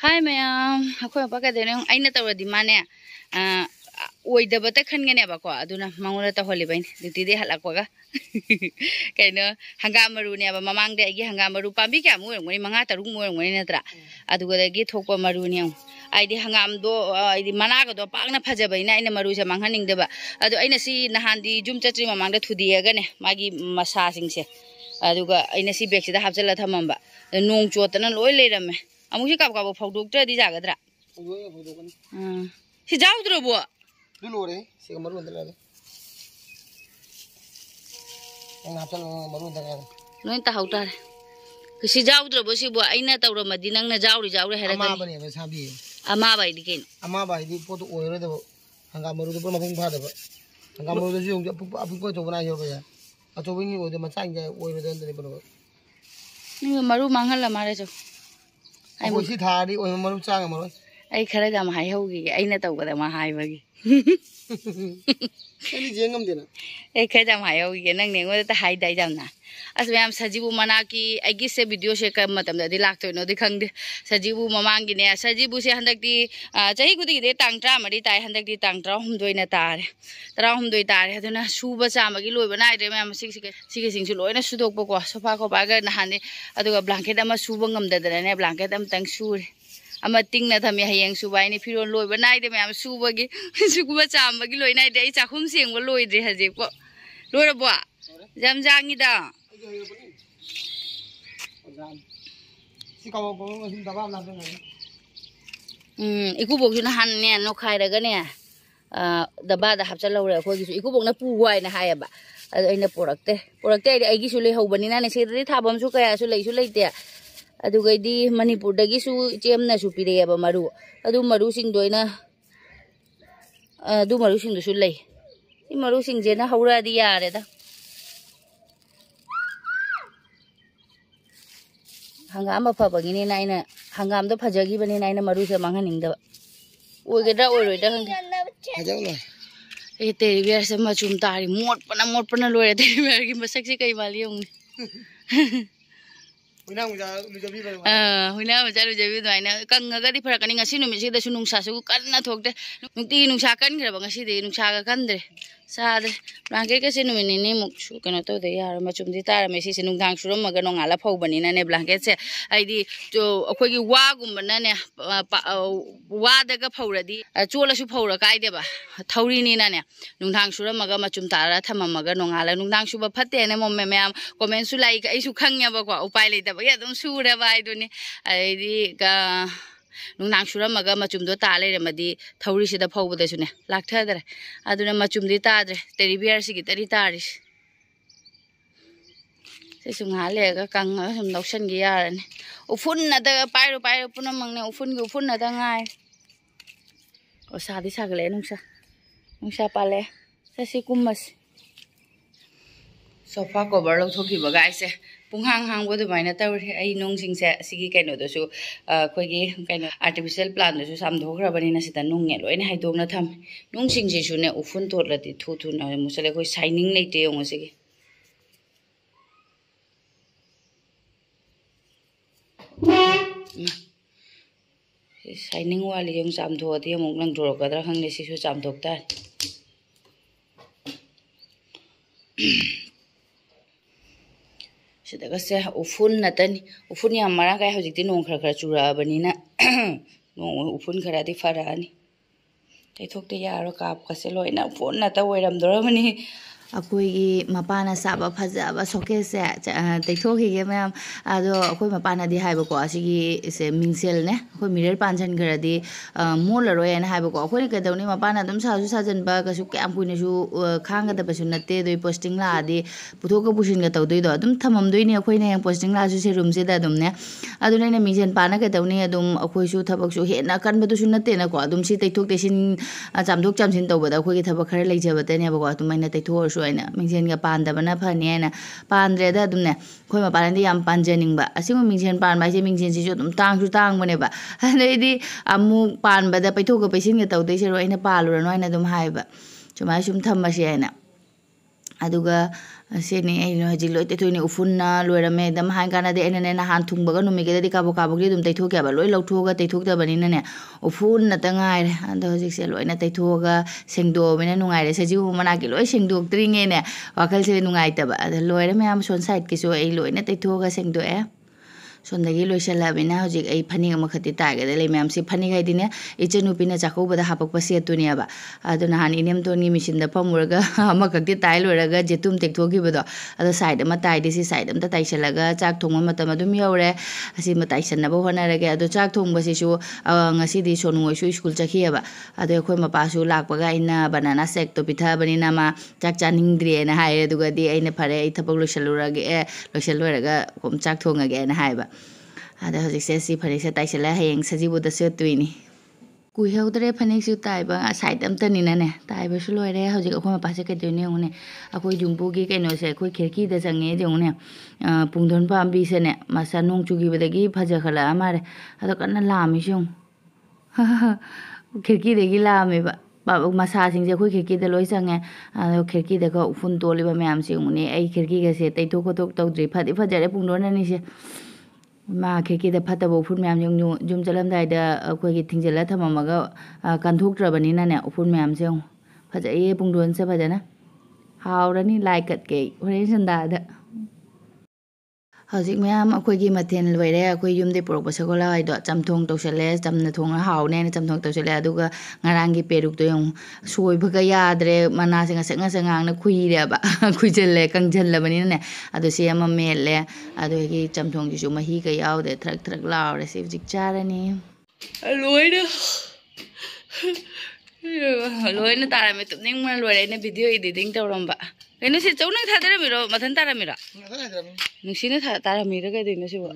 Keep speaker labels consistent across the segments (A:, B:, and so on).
A: Hi ma'am, ako pa kada nung ay natawa di mana oy da bata kan ngane ba ko aduna mangula ta holi bain duti de halak waga kaino hangam maru ne ba mamang de gi hangam maru pambi kya mu ngoni manga tarung mu ngoni natra aduga de gi thokpa maru ne ai di hangam do ai di mana ga do pakna phaja baina ina maru ja manghaning de ba adu aina si nahan di jum chatri mamang da thudi ga ne magi masa sing se aduga aina si bag sida hapjala thamamba nong chotana loi leirame amusi kap kap phawdok di jagadra si jaudro bo
B: dulore si maru ndala ang hapsan maru ndala
A: noin ta hautar si jaudro bo si bo aina tawra madi nang na jauri hera
B: ama bani ba sabi
A: ama bai dikin
B: ama bai di potu oire de hanga maru do mapung pha de ba hanga maru do yung apu ko to bana yo ba ya ato wingi o de ma chang ja oire de ndani ba
A: ni maru manghal la mare jo
B: ai mo si thari o maru chang maru
A: ai khara ga ma hai hogi aina tawga ma hai bagi
B: ani jengam dena
A: ai khara ma hai hogi nang ne ngo ta hai dai jamna asmam sajibu mana ki agi se video she kam matam da dilak to no dikhang de sajibu mamang gi ne sajibu se handak di chahi gudi de tang tra mari tai handak di tang tra hum doi na tar tra hum doi tar aduna suba chama gi loi banai de mam sik sing su loina sudok bo ko sofa ko ba ga na han ni aduga blanket ama suba ngam da ne blanket am tang sur ama ting na thame hayeng subai ni firon loi banai de mam suba gi suba chama gi loi nai de cha khum seng bo loi de haje ko loi ro bo jam jang ni da
B: si kawo ko ngi daba na de
A: iku bok na han ne no khai daga ne daba da hapcha lawre ko gi iku bok na pu gwai na haya ba aina porakte ai gi su le hobani na ne se de thabam su kaya su leite adu gai di manipur da gi su chem na su pire ba maru adu maru sing doina adu maru sing du su lei I maru sing je na haura di yare da hangam apa bagini na ina hangam do phajagi bani na ina maru se manghaning da oigedra oiroi da hang
B: ajau na
A: e te biar se machum tari mot pana lore te biar gi masak se kai mali ong
B: Huina lu jabi ba
A: huina macha lu jabi dai na kang ga di phara kani ngasi numi se da sunung sa su kan na thok de nukti nung sa kan gra ba ngasi de nung sa ga kan de sa de blanket ke se numi ni muk su kana to de yar machum di tar me se nung dang suram ma ga nong ala phau bani na ne blanket se ai di to akhoi gi wa gum na ne wa da ga phau ra di chola su phau ra kai de ba thauri ni na ne nung dang suram ma ga machum tar ra thama ma ga nong ala nung dang su ba phatte ne mom me am comment su like ai su khang ya ba ko upai le ba ya dum su ra ba ai do ni ai di ga nung nang sura maga machum do ta le madi thauri sida phau de sune lak tha dre aduna machum di ta dre teri biar si gi teri taris se sung ha le ga kang sum noction gi yar ne ufun na da pai puna mang ne ufun na da ngai o sa di sa gale nung sa pa le sa si kumas sofa cover lo thoki ba gai se punghang hang bo du mai na taw ai nong sing se sigi kaino do su khoi gi kaino artificial plant do su sam dhokra bani na sita nong nge loi ne hai dong na tham nong sing ji su ne ufun tot la ti thu na musale khoi shining nei te ong sigi shining wali yong sam tho ti mong nang dro ka dra khang ne si su sam thok ta Sida se ufun na tani ufun ya mara kai hojikti nong khara chura bani na nong ufun khara di farani tai thok te yaro kap ka se loina phone na ta oiram dormani akoi gi mapana saba phaja ba soke se tai thok hi ge ma'am ado akoi mapana di haiba ko asigi se mingsel ne akoi mirror panjan gara di mola roi na haiba ko akoi ka dawni mapana dum sa su sajan ba ka su kyam puine su khanga da ba su natte doi posting la di puthok ka pusin ga taw doi do dum thamam doi ni akoi ne yang posting la su se room se da dum ne adu ne mingsen pana ka dawni adum akoi su thabak su he na kan ba du su natte na ko adum si tai thok te sin chamdok chamsin taw ba da akoi gi thabak khara lei jaba te ne ba ko adum mai na tai thor su aina mingsen ga pan da bana phani aina pan re da dum ne khoi ma pan di am pan jening ba asingo mingsen pan mai se mingsen si su dum tang su tang bane ba nei di amu pan ba da pai thok ka paisin ga taw dei se ro aina palu ra no aina dum hai ba chuma sum tham ma se aina aduga Sini ai no ji loi te thoi ni ufunna loirame dam han kana de ene na han thung baga numi ge de ka bo di dum tai thok ya ba loi lau tho ga tai thok da bani na ne ufun na ta ngai re ando hojik se loi na tai tho ga sengdo me na nungai re sajibu mana ki loi sengdo tringe ne wakal se nungai ta ba loire me am son side ki so ai loi na tai tho ga sengdo e Sondagi loisala bina hojik ai phani ma khati ta ga le mem si phani gai dine ichenu pina chako bada hapak pase tunia ba aduna han inem to ni machine da pamuraga ama khakti tai loiraga jetum tek thogi bado ada side ma tai disi side am ta tai selaga chak thongma matam adum yaure asi ma tai sanna ba hona rage ado chak thongba si su ngasi di sonu ngoi su school chakhi ba ado khoi ma pa su lak baga ina banana shake to pitha bani na ma chak chaning dri na hai aduga di aina phare ai thapok loisalurage loisal loiraga kom chak thonga ge na hai ba ada hojik se si phani se tai sela heng sajibu da se tuini kui heudre phani su tai ba side am tani na ne tai ba su loire hojik khoma pa se ke de ne ngune akoi jumpu gi ke no se khoi khirki da jange je ngune pungdon pa ambi se ne masa nong chu gi ba gi phaja khala amare ado kan la mi sung khirki de gi la me ba masa sing je khoi khirki de loi jange ado khirki de ko fun to le ba me am se ngune ai khirki ga se tai thok thok tau dri phadi phajare pungdon na ni se ma khirki da phata bo phun myam jum chalam dai da khoi gi thingjala thamamaga kan thok trabani na ne phun myam se phajai pungdon se phajana haurani like kat ke horen sanda da hojik myam khoi gi mathen loire khoi yum de porok basagola ai do chamthong tawsale chamna thong haw ne chamthong tawsale aduga ngarang gi peruk to yong soi bhaga yadre mana singa senga sengang na khui re ba khui jelle kang jalla bani ne adu se ama mele adu gi chamthong gi su mahi ga yaw de thrak thrak law re se jik charani loire loine tara me tumning ma loire ne video editing tawram ba Ini si cau nang thadera miro, mathan tara miro. Nung sini tara miro kaya dino si wa.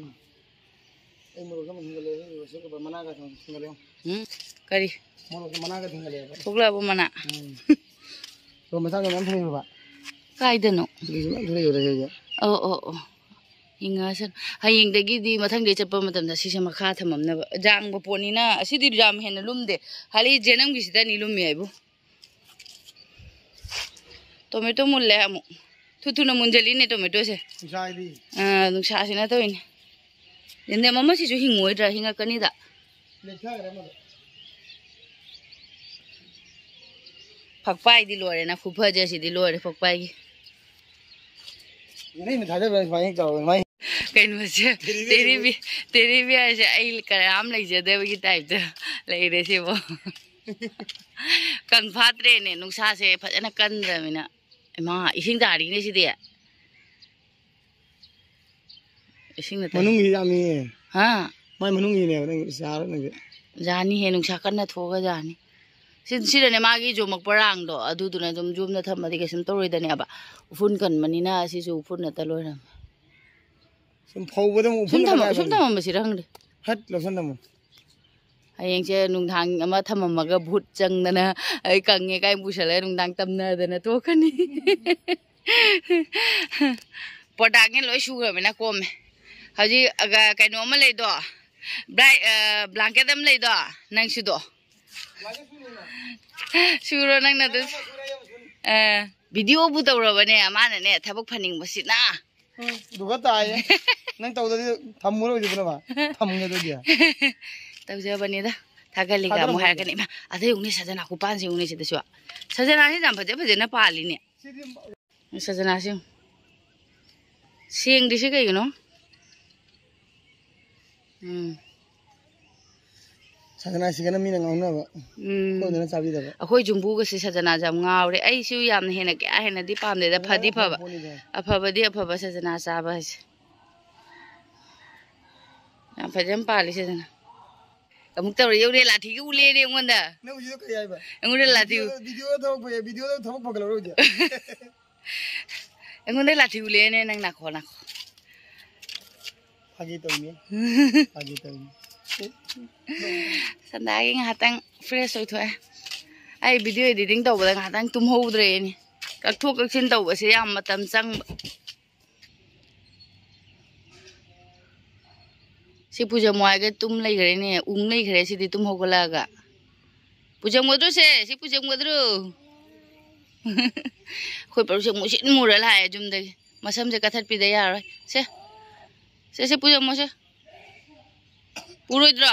A: Kari. Pukla apa mana? Kaya dino. Oh. Inga san. Haying dagi di mathang di cepa matam da si sama kha thamam na jang bo poni na si di jam hen lum de. Hali jenam gi sida ni lum mi ai bu. Tomato mulle amu. Tutu na munjali ne tomato se. Nungsa si na to ini. Dende mama si ju hingoi dra hinga kani da. Phakpai di lore na phupha je si di lore phakpai gi.
B: Ini thada ba mai jaw mai.
A: Kainu se teri bi ai se ai karam lai je de gi type da. Lai re se bo. Kan phatre ne nungsa se phajana kan ra mina. Ma ising dari ni si dia. Ising na ta.
B: Manung hi ami.
A: Ha.
B: Mai manung hi ne nang sa nang.
A: Jani he nung sakan na thoga jani. Sin sira ne magi jo makparang do adu du na jum na tham adi kesum toroi da ne aba. Ufun kan manina si su ufun na taloi ram.
B: Sum phau ba dam ufun
A: na. Sum tham ma sirang de.
B: Hat lo san dam.
A: Hayeng che nung thang ama thamamaga bhoot changna ai kange kai busale nung dang tamna dana to khani podange loi sugar mena kom haji aga kai no ma le do blanket am le do nang su do suro nang na do video bu tawra bane amana ne thabak phaning basina
B: duga tai nang taw da thamuro di bana ba thamnge do dia
A: tawja bani da thagali ga mo ha ka ni ma adai uni sajana ku pan se uni se da sajana se jam phaje na pali ne sajana se sing di se kai no
B: sajana se kana mi na ngauna ba ko na chabi da ba
A: akhoi jumbu ga se sajana jam ngaure ai su yam ne hena kya hena di pam de da phadi phaba afaba sajana sa ba se am phajam pali sajana Kamu tahu ya udah latih ke ule dia ngunda.
B: Nah udah kayak apa?
A: Ngunda latih.
B: Video tu thok pagal aja.
A: Ngunda latih ule ni nang nak.
B: Pagi tu ni.
A: Sandai ngatang fresh itu Ai video editing tahu betul ngatang tumhau dre ni. Kak thuk kak sin tahu basi yang matam sang. Si puja muai ke tum lagi kere ni, lagi kere si di tum hokala ga. Puja muadru se, si puja muadru. khoi paru se musin mura la ya jum de masam se kathat pi de ya roi se puja mo se puroi dra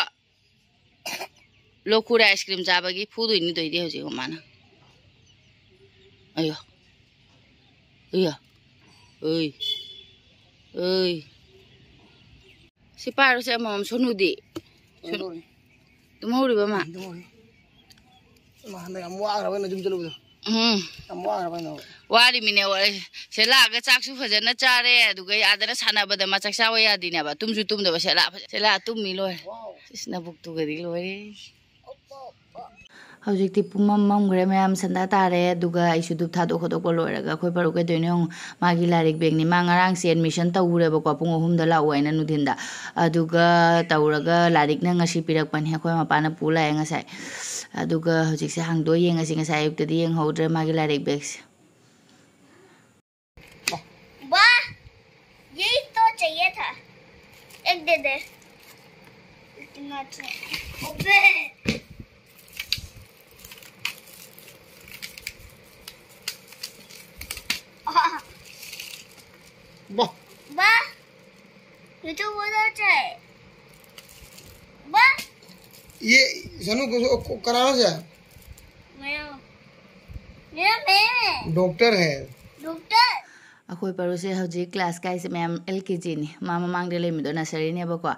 A: lokura ice cream ja bagi fu doi ni doi de hoji mana ayo iya oi oi si paru se mam sonu di tum hori ba ma
B: ma handa am wa ra na jum chalo bu am wa ra na
A: wari mine wari se la ga chak su phajana chare adu ga adana sana bada ma chak sawa ya dina ba tum su tum da ba se la tum mi loi isna buk tu ga di loi hojikti pumam mam gre mayam sanda tare duga isu dup thado khodo ko loiraga khoi paru ke doine ong magi larik beg ni ma ngarang se admission tawure ba ko pung ohum da la waina nudinda aduga tawraga larik na ngasi pirak pan he khoi mapa na pula ya ngasai aduga hojik se hangdo yeng asi ngasai ayuk tadi yeng hodre magi larik beg
C: ba यही तो चाहिए था एक दे दे इतना अच्छा अबे
B: ba
C: ba ये तो बहुत अच्छा है बा
B: ये सनु को कराना से
C: मैं मैं
B: डॉक्टर है
C: डॉक्टर
A: अखोई पारू से हजी क्लास का इसे मैम LKG नि मामा मांग दे लेमिदो नर्सरी ने बको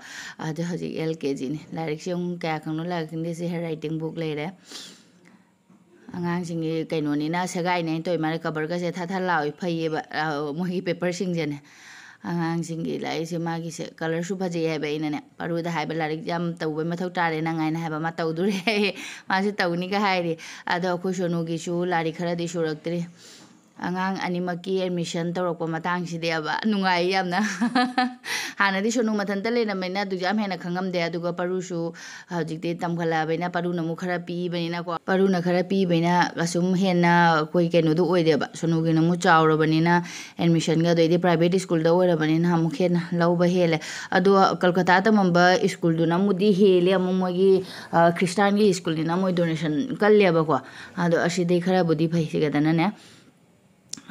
A: आदे हजी LKG नि लाइक से उन क्या खंगनो लाइक से राइटिंग बुक ले रे angang singi kaino ni na sagai ne toy mare cover ka se tha lawi phai ba mohi paper sing je ne angang singi lai se magi se color su bhaje hai ba ina ne paru da hai ba larik jam tau ba mathau tare na ngai na hai ba ma tau dur he ma se tau ni ka hai ri ado ko sonu gi su lari khara di surak tri angang animaki admission torok pa matang si de ba nungai yamna hana di sonu mathan ta le na mai na du jam hena khangam de aduga paru su hojik te tam khala baina paru na mu khara pi bani na ko paru na khara pi baina kasum hena koi kenu du oi de ba sonu gi na mu chawro bani na admission ga de private school da ora bani na mu khen lau ba hele adu kolkata ta mamba school du na mu di hele amu mo gi christian gi school ni na mo donation kalle ba ko adu asi de khara budi phai si ga dana ne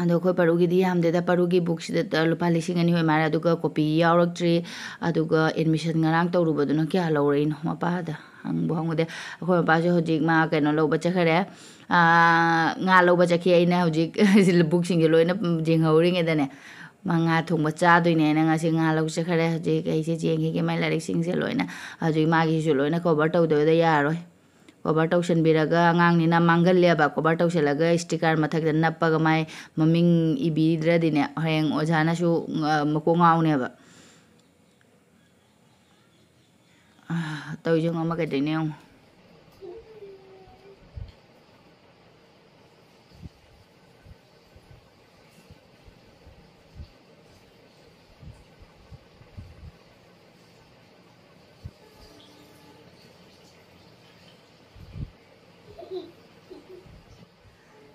A: ado khoi paru gi di am de da paru gi book si da lupa lising ani hoi mara aduga copy yaurak tri aduga admission ngarang tawru ba duna kya lawrein mapa da ang buhang de khoi pa je hojik ma kaino lo ba chakhare nga lo ba chakhi aina hojik book sing ge loina jing hauring e da ne manga thong ba cha doi ne na nga se nga lo chakhare hojik ai se jeng ge mai larik sing se loina hojik ma gi su loina cover taw do da ya roi cover tausan biraga ngang ni na mangal le ba cover tauselaga sticker mathak da nappa ga mai maming ibi dra dine heng ojana su mako ngau ne ba tau jong ama ka dine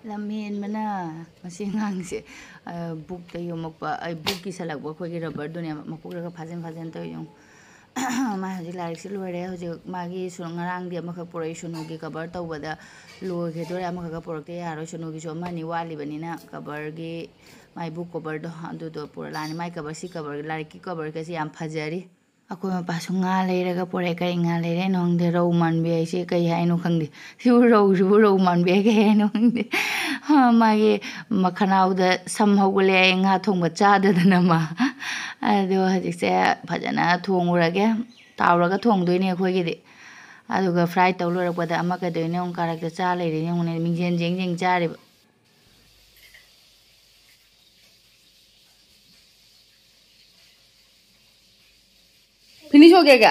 A: lamin mana masih ngang se book ta yo makpa ai book ki salak ba khoi gi rubber dunia makuk ra phajen ta yo ma haji larik si lore haji magi sungarang dia makha purai sunu gi cover taw bada lo ge dore makha ka porok te yaro sunu gi so mani wali banina cover gi mai book cover do andu do puralani mai cover si cover larik ki cover ka si am phajari akoi ma pasu nga leiraga pore kai nga leire nong de rau man be ai se kai hai no khangde su rau man be ke no khangde ha ma ge makhanau da sam hogule nga thong ba cha da na ma ado hajik se phajana thong urage tawraga thong doi ne khoi gi de aduga fry taw lorak ba da ama ka doi ne ong karak da cha leire ne ong ne mingjen jeng cha re finish हो गया क्या